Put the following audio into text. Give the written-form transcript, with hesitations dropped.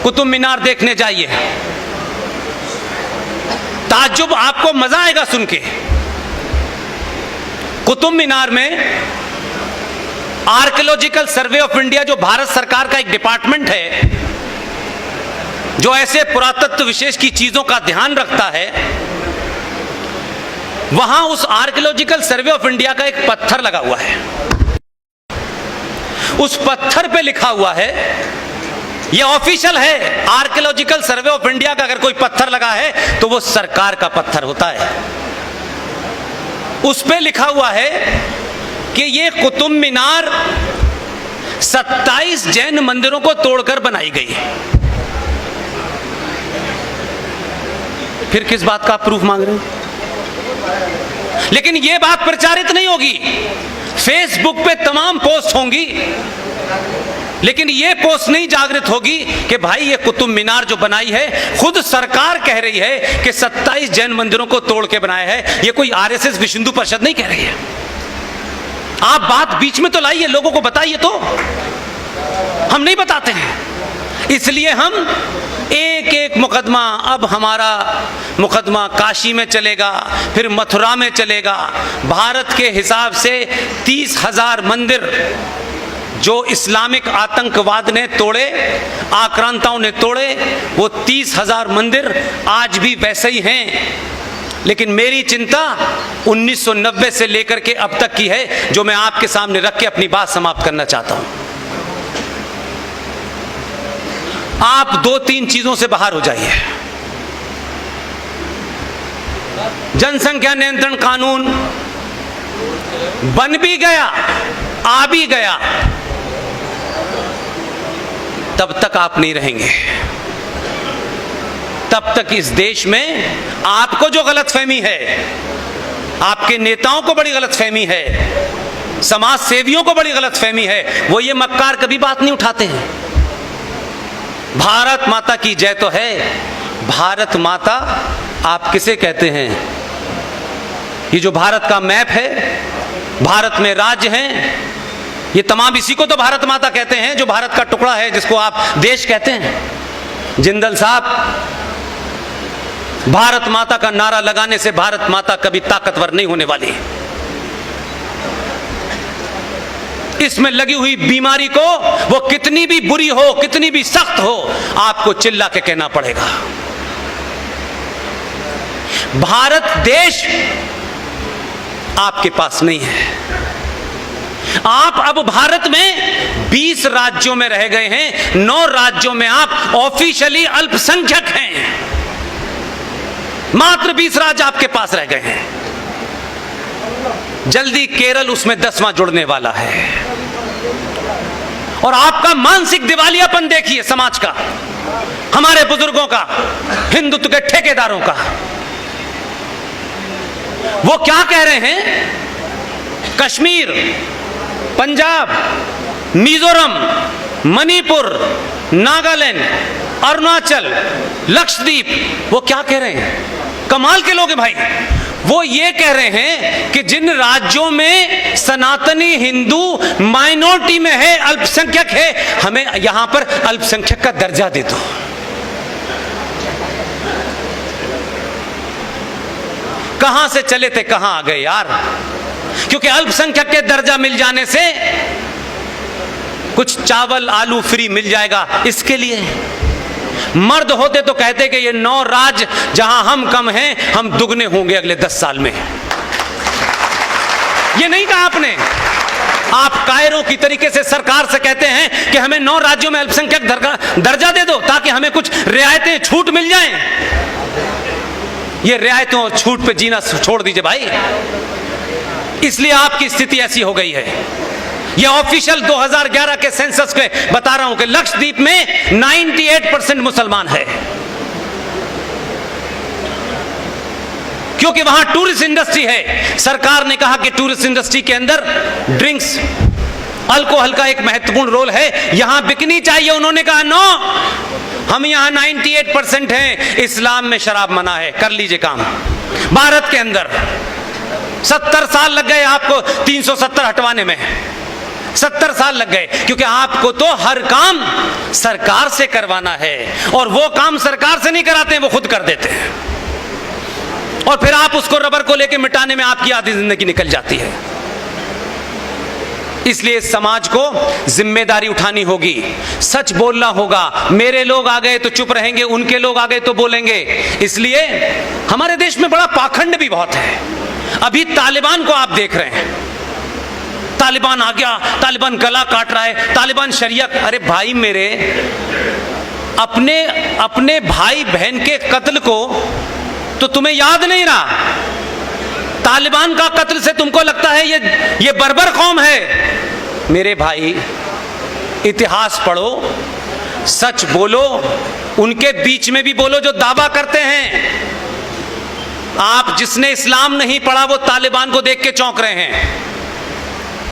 कुतुब मीनार देखने जाइए, ताज्जुब, आपको मजा आएगा सुन के। कुतुब मीनार में आर्कियोलॉजिकल सर्वे ऑफ इंडिया, जो भारत सरकार का एक डिपार्टमेंट है जो ऐसे पुरातत्व विशेष की चीजों का ध्यान रखता है, वहां उस आर्कियोलॉजिकल सर्वे ऑफ इंडिया का एक पत्थर लगा हुआ है। उस पत्थर पे लिखा हुआ है, ये ऑफिशियल है, आर्कियोलॉजिकल सर्वे ऑफ इंडिया का अगर कोई पत्थर लगा है तो वो सरकार का पत्थर होता है। उस पे लिखा हुआ है कि ये कुतुब मीनार 27 जैन मंदिरों को तोड़कर बनाई गई है। फिर किस बात का प्रूफ मांग रहे हैं? लेकिन यह बात प्रचारित नहीं होगी, फेसबुक पे तमाम पोस्ट होंगी, लेकिन यह पोस्ट नहीं जागृत होगी कि भाई ये कुतुब मीनार जो बनाई है, खुद सरकार कह रही है कि 27 जैन मंदिरों को तोड़ के बनाया है। ये कोई आरएसएस विश्व हिंदू परिषद नहीं कह रही है। आप बात बीच में तो लाइए, लोगों को बताइए, तो हम नहीं बताते हैं। इसलिए हम एक एक मुकदमा, अब हमारा मुकदमा काशी में चलेगा, फिर मथुरा में चलेगा। भारत के हिसाब से 30,000 मंदिर जो इस्लामिक आतंकवाद ने तोड़े, आक्रांताओं ने तोड़े, वो 30,000 मंदिर आज भी वैसे ही हैं। लेकिन मेरी चिंता 1990 से लेकर के अब तक की है, जो मैं आपके सामने रख के अपनी बात समाप्त करना चाहता हूं। आप 2-3 चीजों से बाहर हो जाइए। जनसंख्या नियंत्रण कानून बन भी गया, आ भी गया, तब तक आप नहीं रहेंगे। तब तक इस देश में आपको जो गलतफहमी है, आपके नेताओं को बड़ी गलतफहमी है, समाज सेवियों को बड़ी गलतफहमी है, वो ये मक्कार कभी बात नहीं उठाते हैं। भारत माता की जय तो है। भारत माता आप किसे कहते हैं? ये जो भारत का मैप है, भारत में राज्य हैं, ये तमाम इसी को तो भारत माता कहते हैं, जो भारत का टुकड़ा है, जिसको आप देश कहते हैं। जिंदल साहब, भारत माता का नारा लगाने से भारत माता कभी ताकतवर नहीं होने वाली। इसमें लगी हुई बीमारी को, वो कितनी भी बुरी हो, कितनी भी सख्त हो, आपको चिल्ला के कहना पड़ेगा। भारत देश आपके पास नहीं है। आप अब भारत में 20 राज्यों में रह गए हैं, 9 राज्यों में आप ऑफिशियली अल्पसंख्यक हैं। मात्र 20 राज्य आपके पास रह गए हैं। जल्दी केरल उसमें 10वां जुड़ने वाला है। और आपका मानसिक दिवालियापन देखिए समाज का, हमारे बुजुर्गों का, हिंदुत्व के ठेकेदारों का। वो क्या कह रहे हैं? कश्मीर, पंजाब, मिजोरम, मणिपुर, नागालैंड, अरुणाचल, लक्षद्वीप, वो क्या कह रहे हैं? कमाल के लोग हैं भाई। वो ये कह रहे हैं कि जिन राज्यों में सनातनी हिंदू माइनॉरिटी में है, अल्पसंख्यक है, हमें यहां पर अल्पसंख्यक का दर्जा दे दो। कहां से चले थे कहां आ गए यार? क्योंकि अल्पसंख्यक के दर्जा मिल जाने से कुछ चावल आलू फ्री मिल जाएगा, इसके लिए। मर्द होते तो कहते कि ये 9 राज्य जहां हम कम हैं, हम दुगने होंगे अगले 10 साल में। ये नहीं कहा आपने। आप कायरों की तरीके से सरकार से कहते हैं कि हमें 9 राज्यों में अल्पसंख्यक दर्जा दे दो, ताकि हमें कुछ रियायतें, छूट मिल जाएं। ये रियायतों और छूट पे जीना छोड़ दीजिए भाई। इसलिए आपकी स्थिति ऐसी हो गई है। यह ऑफिशियल 2011 के सेंसस के बता रहा हूं कि लक्षद्वीप में 98% मुसलमान है, क्योंकि वहां टूरिस्ट इंडस्ट्री है। सरकार ने कहा कि टूरिस्ट इंडस्ट्री के अंदर ड्रिंक्स, अल्कोहल का एक महत्वपूर्ण रोल है, यहां बिकनी चाहिए। उन्होंने कहा नो, हम यहां 98% हैं, इस्लाम में शराब मना है, कर लीजिए काम। भारत के अंदर 70 साल लग गए आपको 370 हटवाने में। 70 साल लग गए, क्योंकि आपको तो हर काम सरकार से करवाना है, और वो काम सरकार से नहीं कराते हैं, वो खुद कर देते हैं, और फिर आप उसको रबर को लेके मिटाने में आपकी आधी जिंदगी निकल जाती है। इसलिए समाज को जिम्मेदारी उठानी होगी, सच बोलना होगा। मेरे लोग आ गए तो चुप रहेंगे, उनके लोग आ गए तो बोलेंगे। इसलिए हमारे देश में बड़ा पाखंड भी बहुत है। अभी तालिबान को आप देख रहे हैं, तालिबान आ गया, तालिबान गला काट रहा है, तालिबान शरिया। अरे भाई मेरे, अपने भाई बहन के कत्ल को तो तुम्हें याद नहीं रहा, तालिबान का कत्ल से तुमको लगता है ये बर्बर कौम है। मेरे भाई, इतिहास पढ़ो, सच बोलो, उनके बीच में भी बोलो जो दावा करते हैं। आप जिसने इस्लाम नहीं पढ़ा वो तालिबान को देख के चौंक रहे हैं।